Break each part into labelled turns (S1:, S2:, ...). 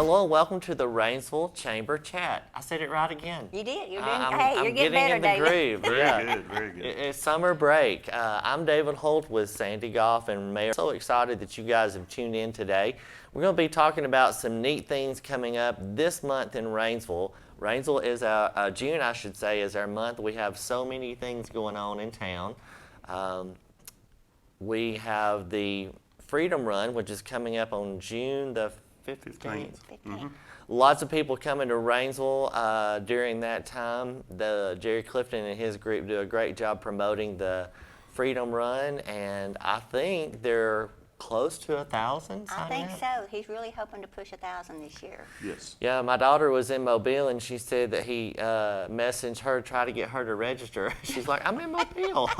S1: Hello and welcome to the Rainsville Chamber Chat. I said it right again.
S2: You did. You're doing.
S1: I'm
S2: You're
S1: getting
S2: getting better,
S1: in the
S2: David.
S1: groove.
S3: Very
S1: Yeah.
S3: good, very good.
S1: It's summer break. I'm David Holt with Sandy Golf and Mayor. So excited that you guys have tuned in today. We're going to be talking about some neat things coming up this month in Rainsville. Rainsville is June, I should say, is our month. We have so many things going on in town. We have the Freedom Run, which is coming up on June the 15th. Lots of people coming to Rainsville during that time. Jerry Clifton and his group do a great job promoting the Freedom Run, and I think they're close to 1,000.
S2: I think so. He's really hoping to push 1,000 this year.
S3: Yes.
S1: Yeah, my daughter was in Mobile, and she said that he messaged her, tried to get her to register. She's like, I'm in Mobile.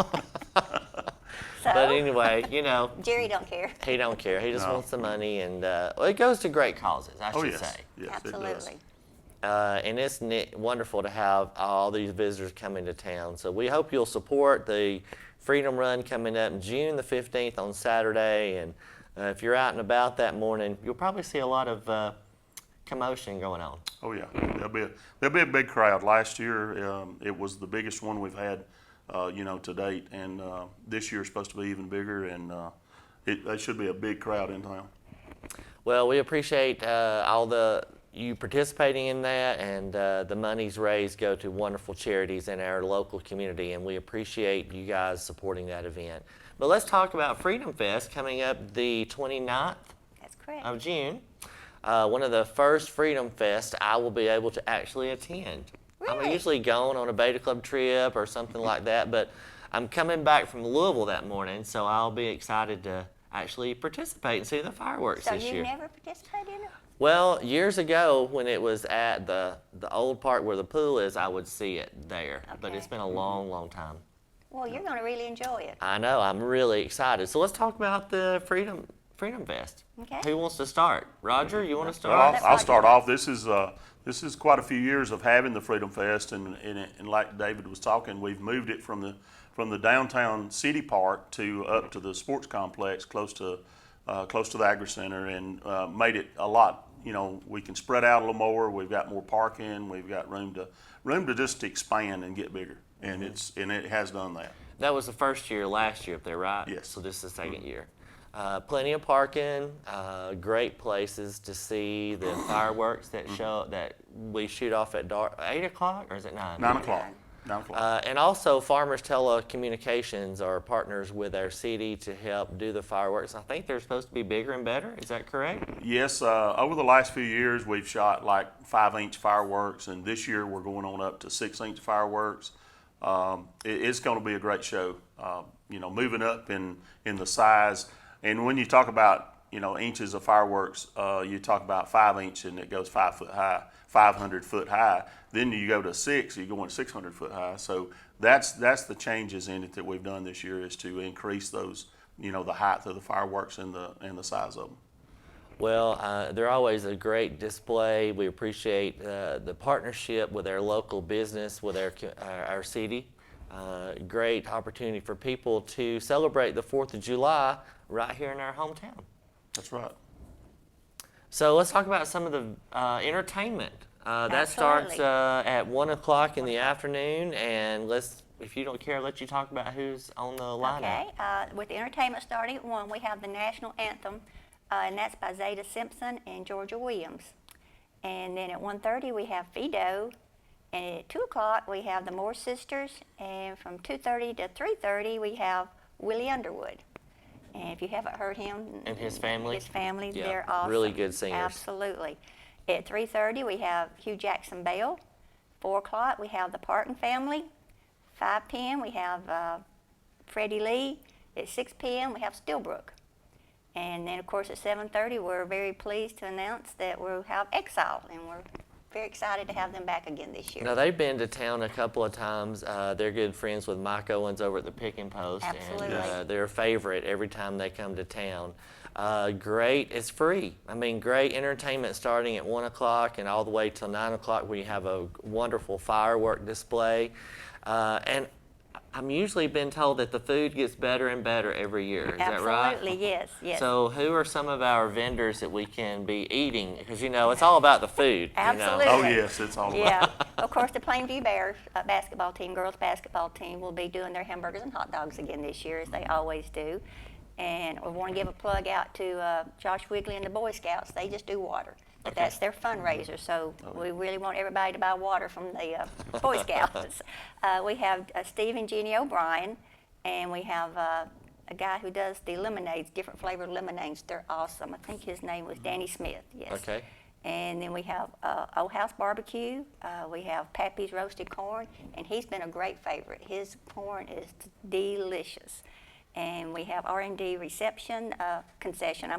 S2: So,
S1: But anyway, you know,
S2: Jerry don't care.
S1: he don't care. He just
S3: No.
S1: wants the money, and well, it goes to great causes, I
S3: Oh,
S1: should
S3: yes.
S1: say.
S3: Yes, it does.
S2: Absolutely.
S1: And it's wonderful to have all these visitors coming to town. So we hope you'll support the Freedom Run coming up June the 15th on Saturday. And if you're out and about that morning, you'll probably see a lot of commotion going on.
S3: Oh yeah, there'll be a big crowd. Last year it was the biggest one we've had, to date, and this year is supposed to be even bigger, and there should be a big crowd in town.
S1: Well, we appreciate you participating in that, and the monies raised go to wonderful charities in our local community, and we appreciate you guys supporting that event. But let's talk about Freedom Fest coming up the 29th
S2: That's correct.
S1: of June. One of the first Freedom Fest I will be able to actually attend. I'm
S2: Really?
S1: usually going on a Beta Club trip or something like that, but I'm coming back from Louisville that morning, so I'll be excited to actually participate and see the fireworks
S2: So
S1: this
S2: you
S1: year.
S2: never participated in it?
S1: Well, years ago when it was at the old park where the pool is, I would see it there, but
S2: Okay.
S1: it's been a long, long time.
S2: Well, you're going to really enjoy it.
S1: I know, I'm really excited. So let's talk about the Freedom Fest.
S2: Okay.
S1: Who wants to start? Roger, you want to
S3: Well,
S1: start?
S2: That's
S3: I'll
S2: right.
S3: start off. This is quite a few years of having the Freedom Fest, and like David was talking, we've moved it from the downtown city park to up to the sports complex close to the Agri Center, and made it a lot. We can spread out a little more. We've got more parking. We've got room to just expand and get bigger, and it has done that.
S1: That was the first year last year up there, right?
S3: Yes.
S1: So this is the second year. Plenty of parking, great places to see the fireworks that we shoot off at 8 o'clock, or is it 9?
S3: 9 o'clock. 9 o'clock.
S1: And also, Farmers Telecommunications are partners with our city to help do the fireworks. I think they're supposed to be bigger and better. Is that correct?
S3: Yes, over the last few years, we've shot like 5-inch fireworks, and this year we're going on up to 6-inch fireworks. It's going to be a great show. Moving up in the size, and when you talk about inches of fireworks, you talk about 5-inch, and it goes 5 foot high, 500 foot high. Then you go to 6, you're going 600 foot high. So that's the changes in it that we've done this year, is to increase those, the height of the fireworks and the size of them.
S1: Well, they're always a great display. We appreciate the partnership with our local business, with our city. Great opportunity for people to celebrate the 4th of July right here in our hometown.
S3: That's right.
S1: So let's talk about some of the entertainment. That starts
S2: Absolutely.
S1: at 1 o'clock in the afternoon, and if you don't care, let you talk about who's on the lineup.
S2: Okay. With the entertainment starting at 1, we have the national anthem, and that's by Zeta Simpson and Georgia Williams. And then at 1:30 we have Fido, and at 2 o'clock we have the Moore Sisters, and from 2:30 to 3:30 we have Willie Underwood. And if you haven't heard him
S1: And his family? Yeah,
S2: they're awesome.
S1: really good singers.
S2: Absolutely. At 3:30 we have Hugh Jackson Bell. 4 o'clock we have the Parton family. 5 p.m. we have Freddie Lee. At 6 p.m. we have Stillbrook. And then of course at 7:30 we're very pleased to announce that we'll have Exile, and we're very excited to have them back again this year.
S1: Now, they've been to town a couple of times. They're good friends with Mike Owens over at the Pick and Post.
S2: Absolutely.
S1: And they're a favorite every time they come to town. Great, it's free. I mean, great entertainment starting at 1 o'clock and all the way till 9 o'clock, where you have a wonderful firework display. And I'm usually been told that the food gets better and better every year. Is that right?
S2: Absolutely, yes, yes.
S1: So who are some of our vendors that we can be eating? Because, it's all about the food.
S2: Absolutely.
S3: Oh, yes, it's all about
S2: Yeah, of course, the Plainview Bears basketball team, girls basketball team, will be doing their hamburgers and hot dogs again this year, as they always do. And we want to give a plug out to Josh Wigley and the Boy Scouts. They just do water. But
S1: Okay.
S2: that's their fundraiser, so we really want everybody to buy water from the Boy Scouts. We have Steve and Jeannie O'Brien, and we have a guy who does the lemonades, different flavored lemonades. They're awesome. I think his name was Danny Smith, yes.
S1: Okay.
S2: And then we have Old House Barbecue. We have Pappy's Roasted Corn, and he's been a great favorite. His corn is delicious. And we have R&D concession,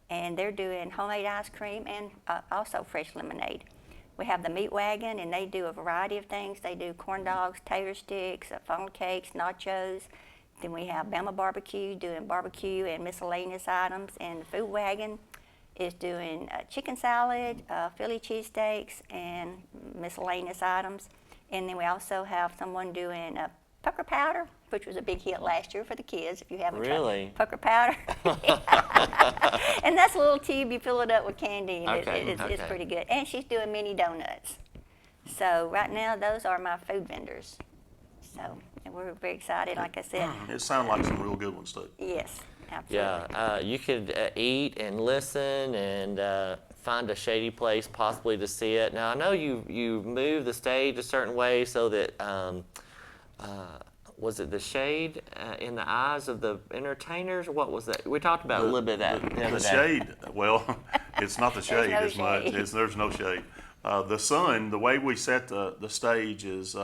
S2: and they're doing homemade ice cream and also fresh lemonade. We have the Meat Wagon, and they do a variety of things. They do corn dogs, tater sticks, funnel cakes, nachos. Then we have Bama Barbecue doing barbecue and miscellaneous items, and the Food Wagon is doing chicken salad, Philly cheesesteaks, and miscellaneous items. And then we also have someone doing pucker powder, which was a big hit last year for the kids, if you haven't
S1: Really?
S2: tried pucker powder. And that's a little tube, you fill it up with candy, and it's
S1: Okay.
S2: pretty good. And she's doing mini donuts. So right now, those are my food vendors. So and we're very excited, like I said.
S3: It sounds like some real good ones, too.
S2: Yes, absolutely.
S1: Yeah, you could eat and listen and find a shady place possibly to see it. Now, I know you move the stage a certain way so that, was it the shade in the eyes of the entertainers, or what was that? We talked about a little bit of that the other
S3: The
S1: day.
S3: shade, well, it's not the shade
S2: no
S3: as much.
S2: shade.
S3: There's no shade. The sun, the way we set the stage is,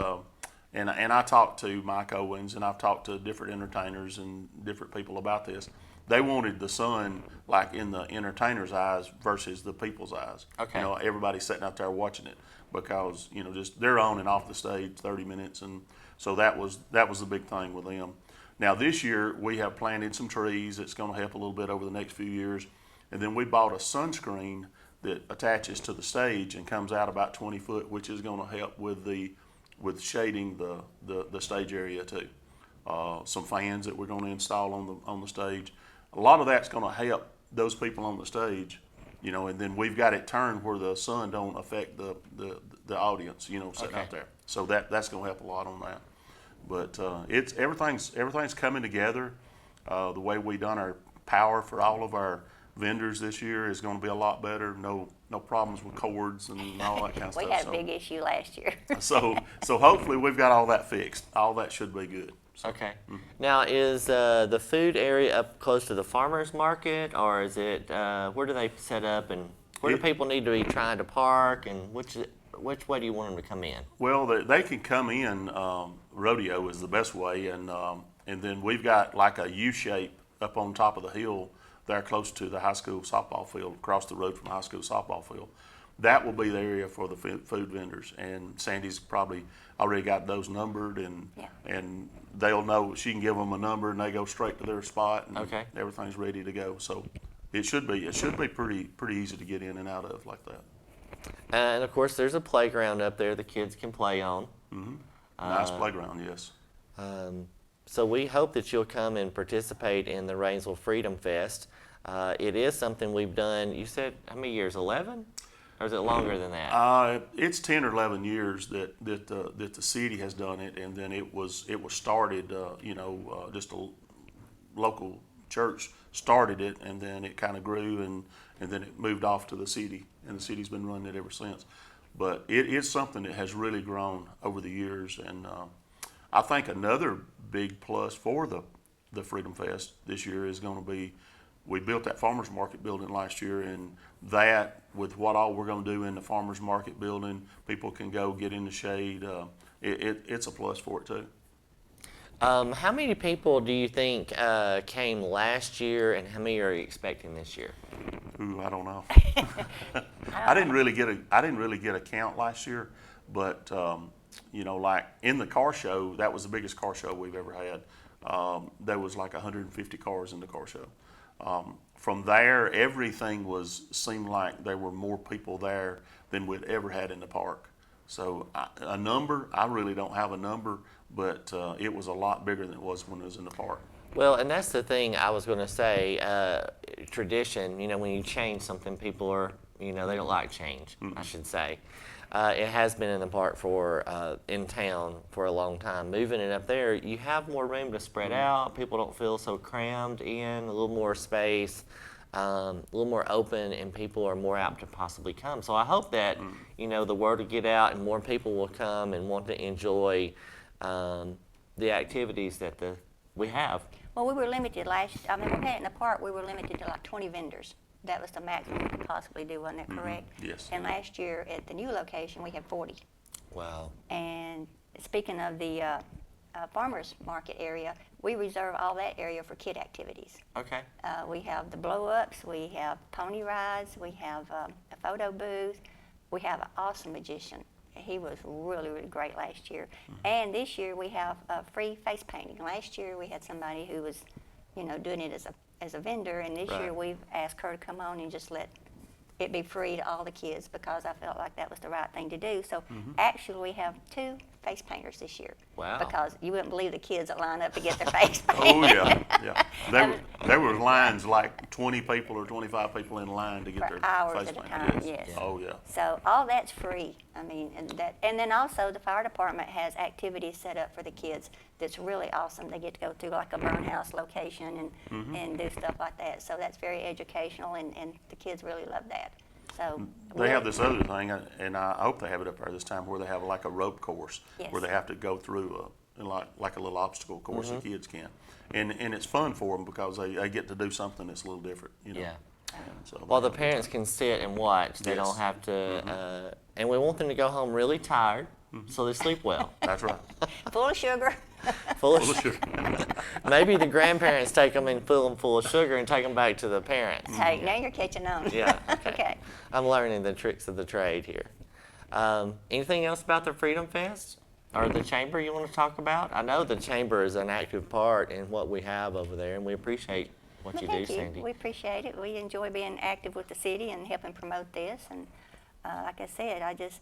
S3: and I talked to Mike Owens, and I've talked to different entertainers and different people about this. They wanted the sun like in the entertainer's eyes versus the people's eyes.
S1: Okay.
S3: Everybody's sitting out there watching it because just they're on and off the stage 30 minutes, and so that was the big thing with them. Now this year we have planted some trees. It's going to help a little bit over the next few years, and then we bought a sunscreen that attaches to the stage and comes out about 20 foot, which is going to help with shading the stage area too. Some fans that we're going to install on the stage. A lot of that's going to help those people on the stage, and then we've got it turned where the sun don't affect the audience, sitting out there. So that's going to help a lot on that. But it's everything's coming together. The way we done our power for all of our vendors this year is going to be a lot better. No problems with cords and all that kind of
S2: We
S3: stuff.
S2: had a big issue last year.
S3: So hopefully we've got all that fixed. All that should be good. So,
S1: Okay. Now, is the food area up close to the farmer's market, or is it, where do they set up, and where do people need to be trying to park, and which way do you want them to come in?
S3: Well, they can come in. Rodeo is the best way, and then we've got like a U shape up on top of the hill there, close to the high school softball field, across the road from the high school softball field. That will be the area for the food vendors, and Sandy's probably already got those numbered, and they'll know. She can give them a number, and they go straight to their spot, and everything's ready to go. So it should be pretty easy to get in and out of like that.
S1: And of course, there's a playground up there the kids can play on.
S3: Nice playground, yes.
S1: So we hope that you'll come and participate in the Rainsville Freedom Fest. It is something we've done. You said how many years? 11, or is it longer than that?
S3: It's 10 or 11 years that the city has done it, and then it was started. Just a local church started it, and then it kind of grew, and then it moved off to the city, and the city's been running it ever since. But it is something that has really grown over the years, and I think another big plus for the Freedom Fest this year is going to be, we built that farmers market building last year, and that with what all we're going to do in the farmers market building, people can go get in the shade. It's a plus for it too.
S1: How many people do you think came last year, and how many are you expecting this year?
S3: Ooh, I don't know. I didn't really get a count last year, but like in the car show, that was the biggest car show we've ever had. There was like 150 cars in the car show. From there, everything seemed like there were more people there than we'd ever had in the park. So a number, I really don't have a number, but it was a lot bigger than it was when it was in the park.
S1: Well, and that's the thing I was going to say. Tradition, when you change something, people are, they don't like change, I should say. It has been in the park in town for a long time. Moving it up there, you have more room to spread out. People don't feel so crammed in, a little more space, a little more open, and people are more apt to possibly come. So I hope that, the word will get out and more people will come and want to enjoy the activities that we have.
S2: Well, we were limited when we had it in the park, we were limited to like 20 vendors. That was the maximum we could possibly do, wasn't that correct?
S3: Yes.
S2: And last year at the new location, we had 40.
S1: Wow.
S2: And speaking of the farmers market area, we reserve all that area for kid activities.
S1: Okay.
S2: We have the blow-ups, we have pony rides, we have a photo booth, we have an awesome magician. He was really, really great last year. And this year we have free face painting. Last year we had somebody who was, doing it as a vendor, and this year we've asked her to come on and just let it be free to all the kids because I felt like that was the right thing to do. So actually we have 2 face painters this year.
S1: Wow.
S2: Because you wouldn't believe the kids that line up to get their face painted.
S3: Oh, yeah. There were lines like 20 people or 25 people in line to get
S2: For
S3: their
S2: hours
S3: face
S2: at a
S3: painted.
S2: time, yes.
S3: Oh, yeah.
S2: So all that's free. I mean, and then also the fire department has activities set up for the kids that's really awesome. They get to go to like a burn house location and do stuff like that. So that's very educational, and the kids really love that. So
S3: They have this other thing, and I hope they have it up there this time, where they have like a rope course,
S2: Yes.
S3: where they have to go through like a little obstacle course the kids can, and it's fun for them because they get to do something that's a little different,
S1: Yeah.
S3: So
S1: While the parents can sit and watch, they
S3: Yes.
S1: don't have to, and we want them to go home really tired so they sleep well.
S3: That's right.
S2: full of sugar.
S1: Full of
S3: Well, sure.
S1: Maybe the grandparents take them and fill them full of sugar and take them back to the parents.
S2: Hey, now you're catching on.
S1: Yeah, okay.
S2: Okay.
S1: I'm learning the tricks of the trade here. Anything else about the Freedom Fest or the Chamber you want to talk about? I know the Chamber is an active part in what we have over there, and we appreciate what
S2: Well,
S1: you do,
S2: thank you.
S1: Sandy.
S2: We appreciate it. We enjoy being active with the city and helping promote this. And like I said, I just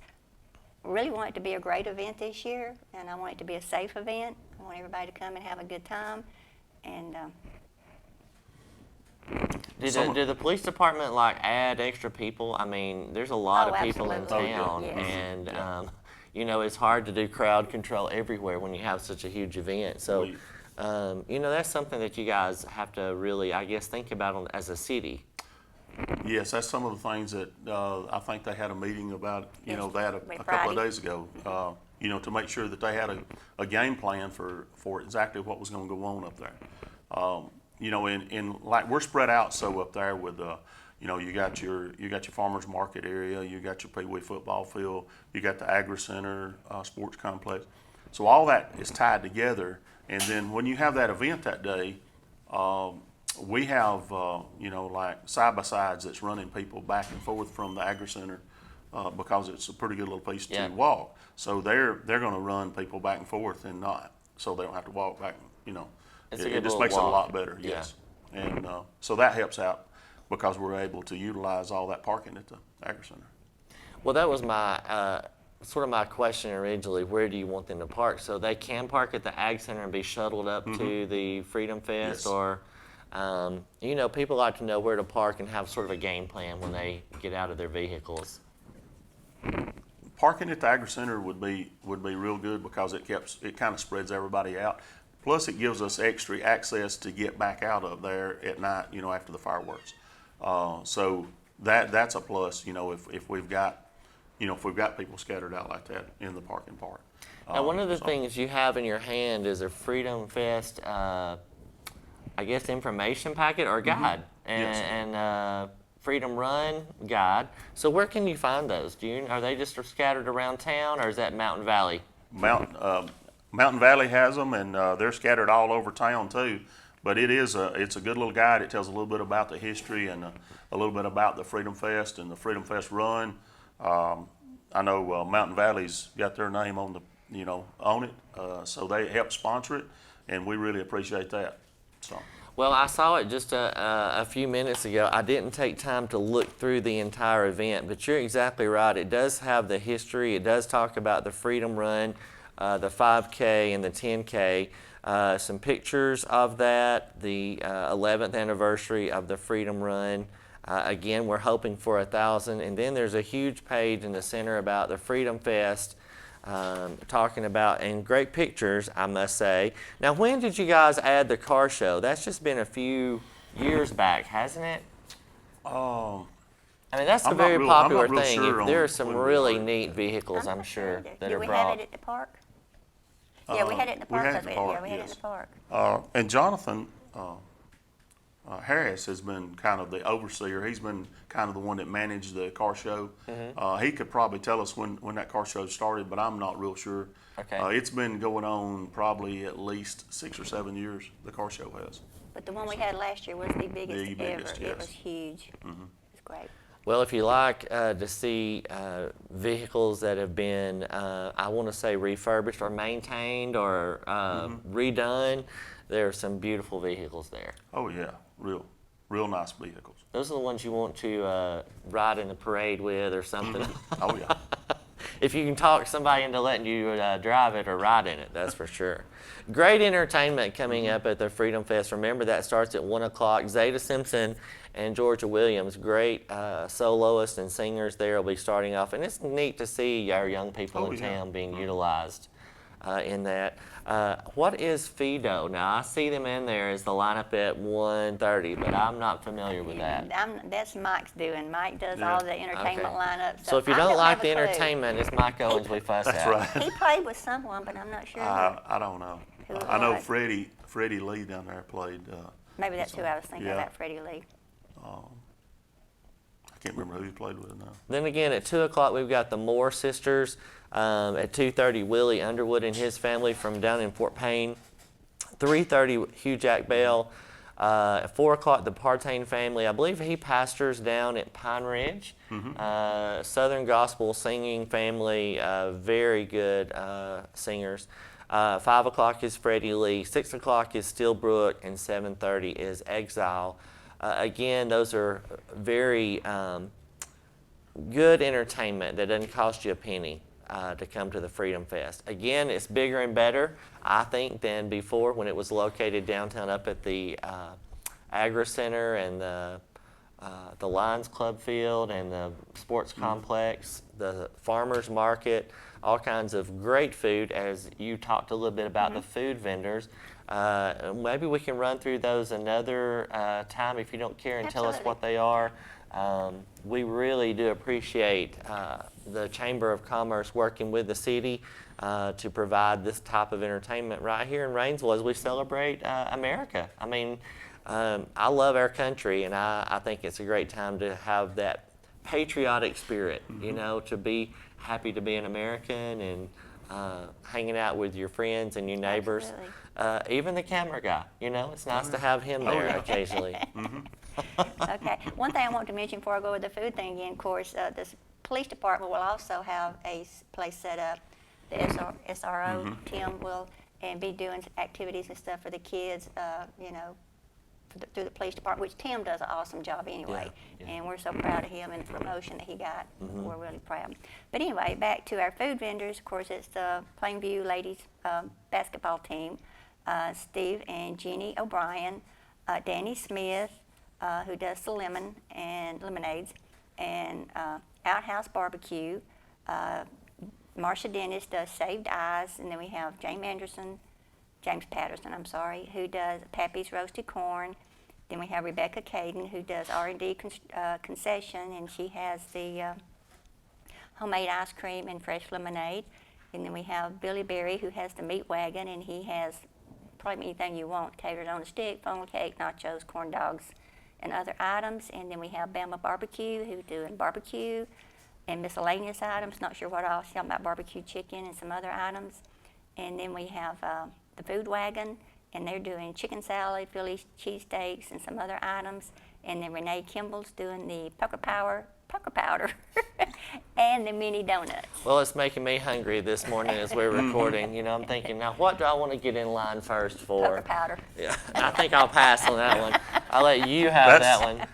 S2: really want it to be a great event this year, and I want it to be a safe event. I want everybody to come and have a good time. And
S1: Did the police department add extra people? I mean, there's a lot
S2: Oh,
S1: of people in
S2: absolutely.
S1: town,
S2: Yes.
S1: and it's hard to do crowd control everywhere when you have such a huge event. So, that's something that you guys have to really, I guess, think about as a city.
S3: Yes, that's some of the things that I think they had a meeting about,
S2: Yes,
S3: that a couple
S2: Friday.
S3: of days ago, to make sure that they had a game plan for exactly what was going to go on up there. We're spread out so up there with, you got your farmers market area, you got your Pee Wee football field, you got the Agri Center sports complex. So all that is tied together, and then when you have that event that day, we have, side by sides that's running people back and forth from the Agri Center because it's a pretty good little place
S1: Yeah.
S3: to walk. So they're going to run people back and forth and not, so they don't have to walk back.
S1: It's a
S3: It
S1: good
S3: just
S1: little
S3: makes it a
S1: walk.
S3: lot better.
S1: Yeah.
S3: Yes, and so that helps out because we're able to utilize all that parking at the Agri Center.
S1: Well, that was my sort of my question originally. Where do you want them to park? So they can park at the Ag Center and be shuttled up to the Freedom Fest,
S3: Yes.
S1: or people like to know where to park and have sort of a game plan when they get out of their vehicles.
S3: Parking at the Agri Center would be real good because it kind of spreads everybody out. Plus, it gives us extra access to get back out of there at night, after the fireworks. So that's a plus, if we've got people scattered out like that in the parking part.
S1: Now, one of the
S3: So-
S1: things you have in your hand is a Freedom Fest, I guess, information packet or guide,
S3: Yes.
S1: and Freedom Run guide. So where can you find those? Are they just scattered around town, or is that Mountain Valley?
S3: Mountain Valley has them, and they're scattered all over town too. But it's a good little guide. It tells a little bit about the history and a little bit about the Freedom Fest and the Freedom Fest Run. I know Mountain Valley's got their name on on it, so they help sponsor it, and we really appreciate that. So.
S1: Well, I saw it just a few minutes ago. I didn't take time to look through the entire event, but you're exactly right. It does have the history. It does talk about the Freedom Run, the 5K and the 10K. Some pictures of that, the 11th anniversary of the Freedom Run. Again, we're hoping for 1,000. And then there's a huge page in the center about the Freedom Fest. Talking about, and great pictures, I must say. Now, when did you guys add the car show? That's just been a few years back, hasn't it? I mean, that's a
S3: I'm not
S1: very
S3: real-
S1: popular
S3: I'm not real
S1: thing.
S3: sure
S1: There
S3: on
S1: are some
S3: when we
S1: really
S3: are.
S1: neat vehicles, I'm
S2: not
S1: sure,
S2: either.
S1: that
S2: Did
S1: are
S2: we
S1: brought.
S2: have it at the park? Yeah, we had it in the
S3: We
S2: park.
S3: had it
S2: 'cause
S3: at the park,
S2: yeah, we had it in
S3: yes.
S2: the park.
S3: And Jonathan Harris has been kind of the overseer. He's been kind of the one that managed the car show. He could probably tell us when that car show started, but I'm not real sure.
S1: Okay.
S3: It's been going on probably at least 6 or 7 years, the car show has.
S2: But the one we had last year was the biggest
S3: The biggest,
S2: ever. It
S3: yes.
S2: was huge. It was great.
S1: Well, if you like to see vehicles that have been, I want to say, refurbished or maintained or redone, there are some beautiful vehicles there.
S3: Oh yeah, real nice vehicles.
S1: Those are the ones you want to ride in the parade with or something.
S3: Oh yeah.
S1: If you can talk somebody into letting you drive it or ride in it, that's for sure. Great entertainment coming up at the Freedom Fest. Remember, that starts at 1 o'clock. Zeta Simpson and Georgia Williams, great soloists and singers there, will be starting off. And it's neat to see our young people
S3: Oh,
S1: in
S3: yeah.
S1: town being utilized in that. What is Fido? Now, I see them in there as the lineup at 1:30, but I'm not familiar with that.
S2: That's Mike's doing. Mike does
S3: Yeah.
S2: all the entertainment
S1: Okay.
S2: lineup.
S1: So if you
S2: I
S1: don't like
S2: have
S1: the
S2: a clue.
S1: entertainment, it's Mike Owens we fuss
S3: That's
S1: at.
S3: right.
S2: He played with someone, but I'm not sure.
S3: I don't know.
S2: Who it
S3: I know
S2: was.
S3: Freddie Lee down there played.
S2: Maybe that's who I was thinking
S3: Yeah.
S2: about, Freddie Lee.
S3: I can't remember who he played with now.
S1: Then again, at 2 o'clock, we've got the Moore sisters. At 2:30, Willie Underwood and his family from down in Fort Payne. 3:30, Hugh Jack Bell. At 4 o'clock, the Partain family. I believe he pastors down at Pine Ridge. Southern Gospel singing family, very good singers. 5 o'clock is Freddie Lee. 6 o'clock is Steelbrook, and 7:30 is Exile. Again, those are very good entertainment that doesn't cost you a penny to come to the Freedom Fest. Again, it's bigger and better, I think, than before when it was located downtown up at the Agri Center and the Lions Club field and the sports complex, the farmers market, all kinds of great food. As you talked a little bit about the food vendors, maybe we can run through those another time if you don't care and tell us
S2: Absolutely.
S1: what they are. We really do appreciate the Chamber of Commerce working with the city to provide this type of entertainment right here in Rainsville as we celebrate America. I mean, I love our country, and I think it's a great time to have that patriotic spirit, you know, to be happy to be an American and hanging out with your friends and your neighbors. Even the camera guy, you know, it's nice to have him there occasionally.
S2: Okay. One thing I want to mention before I go with the food thing again, of course, this police department will also have a place set up. The SRO, Tim, will and be doing activities and stuff for the kids, you know, through the police department, which Tim does an awesome job anyway.
S1: Yeah.
S2: And we're so proud of him and the promotion that he got. We're really proud. But anyway, back to our food vendors. Of course, it's the Plainview ladies basketball team, Steve and Jeannie O'Brien, Danny Smith, who does the lemon and lemonades, and Outhouse Barbecue. Marsha Dennis does Saved Eyes, and then we have James Patterson, who does Pappy's Roasted Corn. Then we have Rebecca Caden, who does R&D concession, and she has the homemade ice cream and fresh lemonade. And then we have Billy Berry, who has the meat wagon, and he has probably anything you want, catered on a stick, funnel cake, nachos, corn dogs, and other items. And then we have Bama Barbecue, who's doing barbecue and miscellaneous items. Not sure what else. She's talking about barbecue chicken and some other items. And then we have the Food Wagon, and they're doing chicken salad, Philly cheesesteaks, and some other items. And then Renee Kimball's doing the pucker powder And the mini donuts.
S1: Well, it's making me hungry this morning as we're recording. You know, I'm thinking, now what do I want to get in line first for?
S2: Poker powder.
S1: Yeah, I think I'll pass on that one. I'll let you have that one.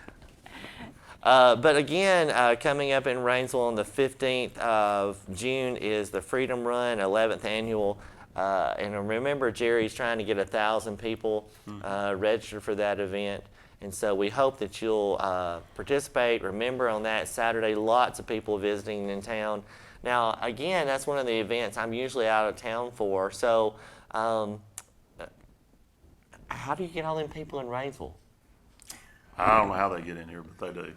S1: But again, coming up in Rainsville on the 15th of June is the Freedom Run, 11th annual. And remember, Jerry's trying to get 1,000 people registered for that event. And so we hope that you'll participate. Remember, on that Saturday, lots of people visiting in town. Now, again, that's one of the events I'm usually out of town for. So how do you get all them people in Rainsville?
S3: I don't know how they get in here, but they do.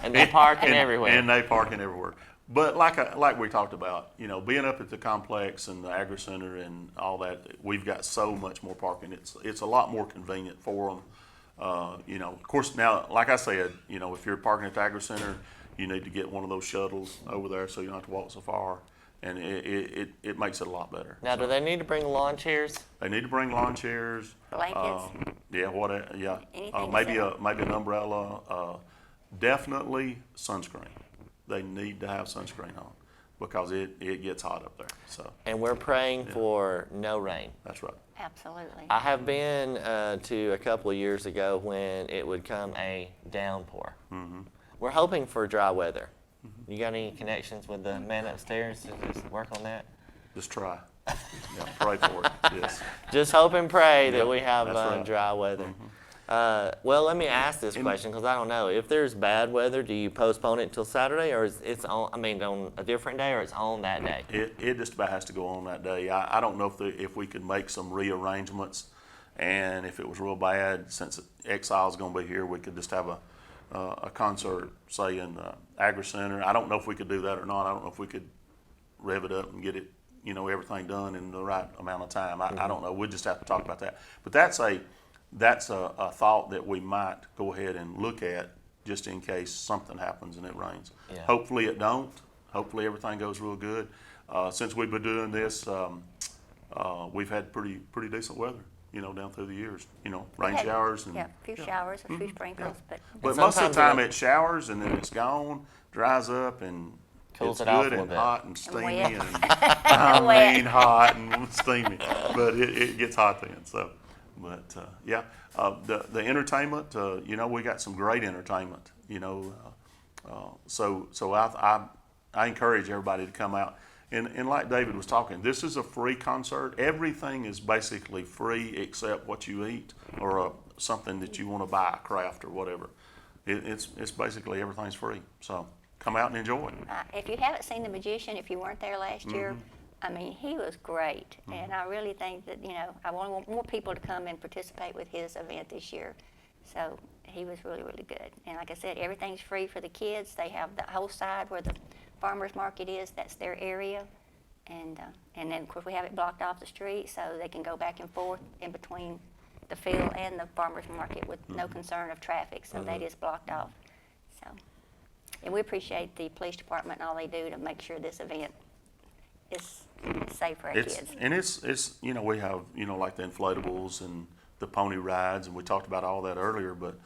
S1: And they're parking everywhere.
S3: And they parking everywhere. But like we talked about, you know, being up at the complex and the Agri Center and all that, we've got so much more parking. It's a lot more convenient for them. You know, of course, now, like I said, you know, if you're parking at the Agri Center, you need to get one of those shuttles over there so you don't have to walk so far. And it makes it a lot better.
S1: Now, do they need to bring lawn chairs?
S3: They need to bring lawn chairs.
S2: Blankets. Anything
S3: Maybe
S2: to
S3: an umbrella. Definitely sunscreen. They need to have sunscreen on because it gets hot up there. So
S1: And we're praying for no rain.
S3: that's right.
S2: Absolutely.
S1: I have been to a couple of years ago when it would come a downpour.
S3: Mm-hmm.
S1: We're hoping for dry weather. You got any connections with the man upstairs to just work on that?
S3: Just try. Yeah, pray for it. Yes.
S1: Just hope and pray that
S3: Yep,
S1: we have
S3: that's right.
S1: dry weather. Well, let me ask this question because I don't know. If there's bad weather, do you postpone it until Saturday, or is it's on? I mean, on a different day, or it's on that day?
S3: It just about has to go on that day. I don't know if we could make some rearrangements, and if it was real bad, since Exile's going to be here, we could just have a concert, say in the Agri Center. I don't know if we could do that or not. I don't know if we could rev it up and get it, you know, everything done in the right amount of time. I don't know. We'll just have to talk about that. But that's a thought that we might go ahead and look at just in case something happens and it rains.
S1: Yeah.
S3: Hopefully it don't. Hopefully everything goes real good. Since we've been doing this, we've had pretty decent weather, you know, down through the years. You know, rain
S2: had-
S3: showers and
S2: Yeah, a few showers, a few sprinkles, but
S3: but most of the
S1: sometimes
S3: time
S1: it-
S3: it showers and then it's gone, dries up, and
S1: Cools
S3: it's
S1: it off a
S3: good
S1: little
S3: and
S1: bit.
S3: hot and steamy
S2: wet.
S3: and I
S2: Wet.
S3: mean hot and steamy. But it gets hot then. So, but the entertainment, you know, we got some great entertainment. You know, so I encourage everybody to come out. And like David was talking, this is a free concert. Everything is basically free except what you eat or something that you want to buy, a craft or whatever. It's basically everything's free. So come out and enjoy it.
S2: if you haven't seen The Magician, if you weren't there last year, I mean, he was great. And I really think that, you know, I want more people to come and participate with his event this year. So he was really, really good. And like I said, everything's free for the kids. They have the whole side where the farmer's market is, that's their area. And then, of course, we have it blocked off the street so they can go back and forth in between the field and the farmer's market with no concern of traffic. So that is blocked off. So, and we appreciate the police department and all they do to make sure this event is safe for our kids.
S3: And it's you know, we have, you know, like the inflatables and the pony rides, and we talked about all that earlier, but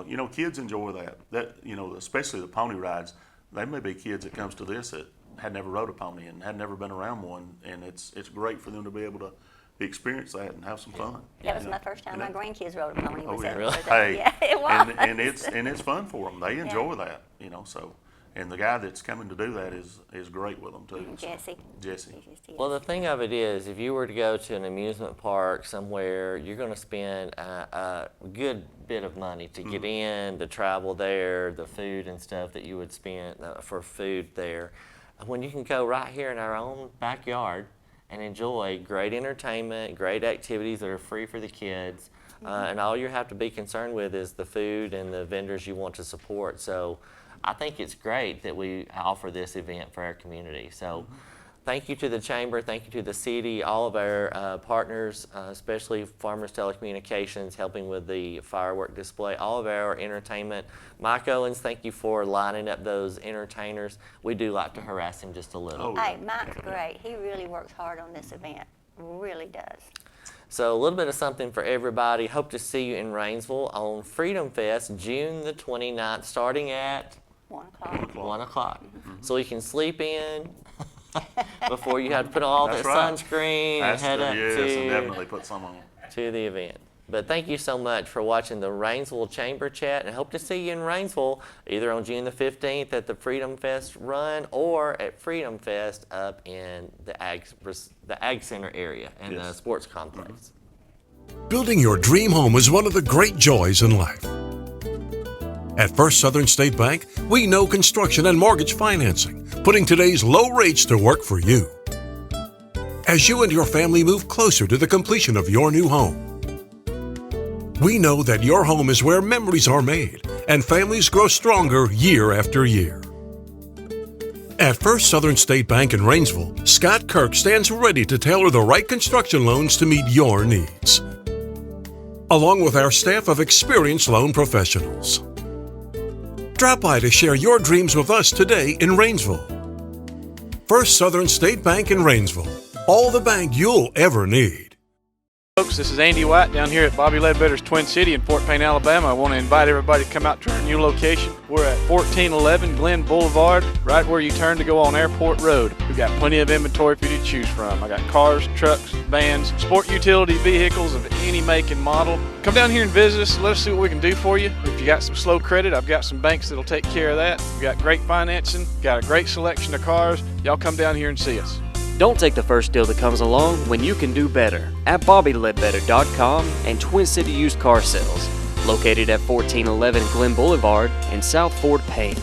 S3: you know, kids enjoy that, you know, especially the pony rides. There may be kids that comes to this that had never rode a pony and had never been around one, and it's great for them to be able to experience that and have some fun.
S2: That was
S3: you
S2: my
S3: know.
S2: first time
S3: And
S2: my grandkids rode a pony.
S3: Oh
S2: Was
S3: yeah,
S2: at-
S1: Really?
S2: was at-
S3: hey,
S2: yeah, it was.
S3: and it's fun for them. They enjoy that, you know. So, and the guy that's coming to do that is great with them too. so.
S2: Jesse.
S3: Jesse.
S1: Well, the thing of it is, if you were to go to an amusement park somewhere, you're going to spend a good bit of money to get in, the travel there, the food and stuff that you would spend for food there. When you can go right here in our own backyard and enjoy great entertainment, great activities that are free for the kids, and all you have to be concerned with is the food and the vendors you want to support. So I think it's great that we offer this event for our community. So thank you to the Chamber, thank you to the city, all of our partners, especially Farmers Telecommunications, helping with the firework display, all of our entertainment. Mike Owens, thank you for lining up those entertainers. We do like to harass him just a little.
S3: Oh,
S2: Hey, Mike's great. He really works hard on this event. Really does.
S1: So a little bit of something for everybody. Hope to see you in Rainsville on Freedom Fest, June the 29th, starting at
S2: 1 o'clock.
S1: 1 o'clock. So you can sleep in before you have to put on all that
S3: That's right.
S1: sunscreen and head up
S3: Yes, and
S1: to
S3: definitely put some on.
S1: the event. But thank you so much for watching the Rainsville Chamber Chat, and hope to see you in Rainsville either on June the 15th at the Freedom Fest run or at Freedom Fest up in the Ag Center area and the
S3: Yes.
S1: sports complex.
S4: Building your dream home is one of the great joys in life. At First Southern State Bank, we know construction and mortgage financing, putting today's low rates to work for you. As you and your family move closer to the completion of your new home, we know that your home is where memories are made and families grow stronger year after year. At First Southern State Bank in Rainsville, Scott Kirk stands ready to tailor the right construction loans to meet your needs, along with our staff of experienced loan professionals. Drop by to share your dreams with us today in Rainsville. First Southern State Bank in Rainsville, all the bank you'll ever need.
S5: Folks, this is Andy White down here at Bobby Ledbetter's Twin City in Fort Payne, Alabama. I want to invite everybody to come out to our new location. We're at 1411 Glen Boulevard, right where you turn to go on Airport Road. We've got plenty of inventory for you to choose from. I got cars, trucks, vans, sport utility vehicles of any make and model. Come down here and visit us. Let us see what we can do for you. If you got some slow credit, I've got some banks that'll take care of that. We've got great financing, got a great selection of cars. Y'all come down here and see us.
S6: Don't take the first deal that comes along when you can do better at BobbyLedbetter.com and Twin City Used Car Sales, located at 1411 Glen Boulevard in South Fort Payne.